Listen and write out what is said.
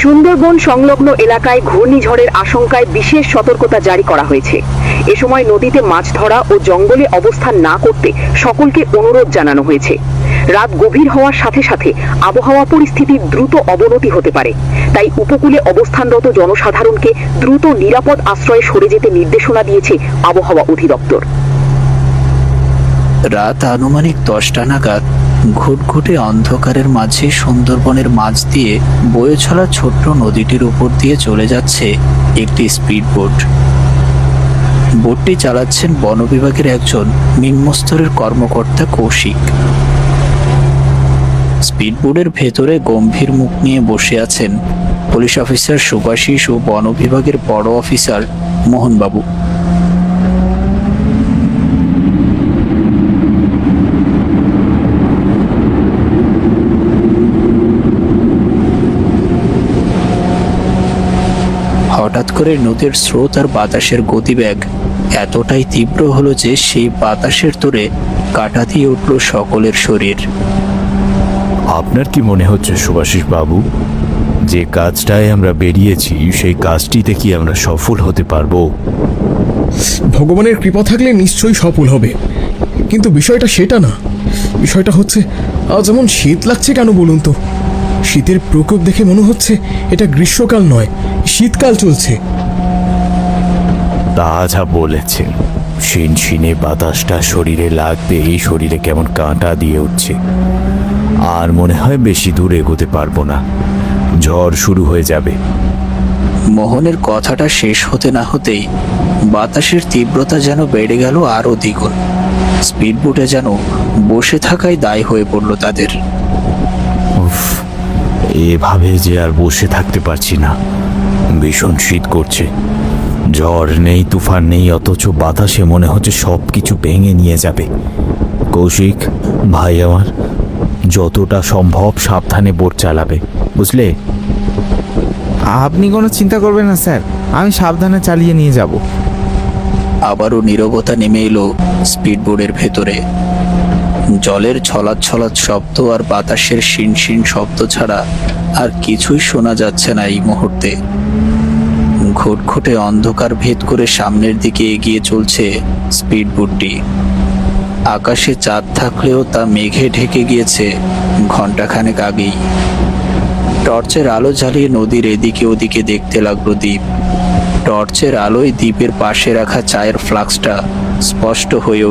সুন্দরবন সংলগ্ন এলাকায় ঘূর্ণিঝড়ের আশঙ্কায় বিশেষ সতর্কতা জারি করা হয়েছে। এ সময় নদীতে মাছ ধরা ও জঙ্গলে অবস্থান না করতে সকলকে অনুরোধ জানানো হয়েছে। রাত গভীর হওয়ার সাথে সাথে আবহাওয়া পরিস্থিতির দ্রুত অবনতি হতে পারে, তাই উপকূলে অবস্থানরত জনসাধারণকে দ্রুত নিরাপদ আশ্রয়ে সরে যেতে নির্দেশনা দিয়েছে আবহাওয়া অধিদপ্তর। রাত আনুমানিক 10টা নাগাদ ঘুটঘুটে অন্ধকারের মাঝে সুন্দরবনের মাঝ দিয়ে বয়ে চলা ছোট্ট নদীটির উপর দিয়ে চলে যাচ্ছে একটি স্পিড বোট। বোটটি চালাচ্ছেন বন বিভাগের একজন নিম্নস্তরের কর্মকর্তা কৌশিক। স্পিড বোটের ভেতরে গম্ভীর মুখ নিয়ে বসে আছেন পুলিশ অফিসার সুভাষিস ও বন বিভাগের বড় অফিসার মোহনবাবু। হঠাৎ করে নদীর স্রোত আর বাতাসের গতিবেগ এতটাই তীব্র হলো যে সেই বাতাসের তোড়ে কাঁটা দিয়ে উঠল সকলের শরীর। আপনার কি মনে হচ্ছে সুভাষিস বাবু, যে কাজটায় আমরা বেরিয়েছি সেই কাজটিতে কি আমরা সফল হতে পারবো? ভগবানের কৃপা থাকলে নিশ্চয়ই সফল হবে, কিন্তু বিষয়টা সেটা না। বিষয়টা হচ্ছে আজ যেমন শীত লাগছে কেন বলুন তো? শীতের প্রকোপ দেখে মনে হচ্ছে এটা গ্রীষ্মকাল নয়, শীতকাল চলছে। তা যা বলেছেন, শিনশিনে বাতাসটা শরীরে লাগতে এই শরীরে কেমন কাঁটা দিয়ে উঠছে। আর মনে হয় বেশি দূর এগোতে পারবো না, ঝড় শুরু হয়ে যাবে। মোহনের কথাটা শেষ হতে না হতেই বাতাসের তীব্রতা যেন বেড়ে গেল আরো দ্বিগুণ। স্পিড বোটে যেন বসে থাকাই দায় হয়ে পড়ল তাদের। উফ, এভাবে যে আর বসে থাকতে পারছি না। ভীষণ শীত করছে, ঝড় নেই, তুফান নেই, অথচ বাতাসে মনে হচ্ছে সব কিছু ভেঙে নিয়ে যাবে। কৌশিক ভাই আমার, যতটা সম্ভব সাবধানে বোট চালাবে, বুঝলে? আপনি কোনো চিন্তা করবেন না স্যার, আমি সাবধানে চালিয়ে নিয়ে যাব। আবারও নীরবতা নেমে এলো স্পিড বোটের ভেতরে। জলের ছলাৎ ছলাৎ শব্দ আর বাতাসের শিনশিন শব্দ ছাড়া আর কিছুই শোনা যাচ্ছে না এই মুহূর্তে। ঘুটঘুটে অন্ধকার ভেদ করে সামনের দিকে এগিয়ে চলছে স্পিড বোটটি। আকাশে চাঁদ থাকলেও তা মেঘে ঢেকে গিয়েছে ঘণ্টাখানেক আগেই। টর্চের আলো জ্বালিয়ে নদীর এদিকে ওদিকে দেখতে লাগলো দ্বীপ। টর্চের আলোয় দ্বীপের পাশে রাখা চায়ের ফ্লাক্সটা স্পষ্ট হয়ে উঠল।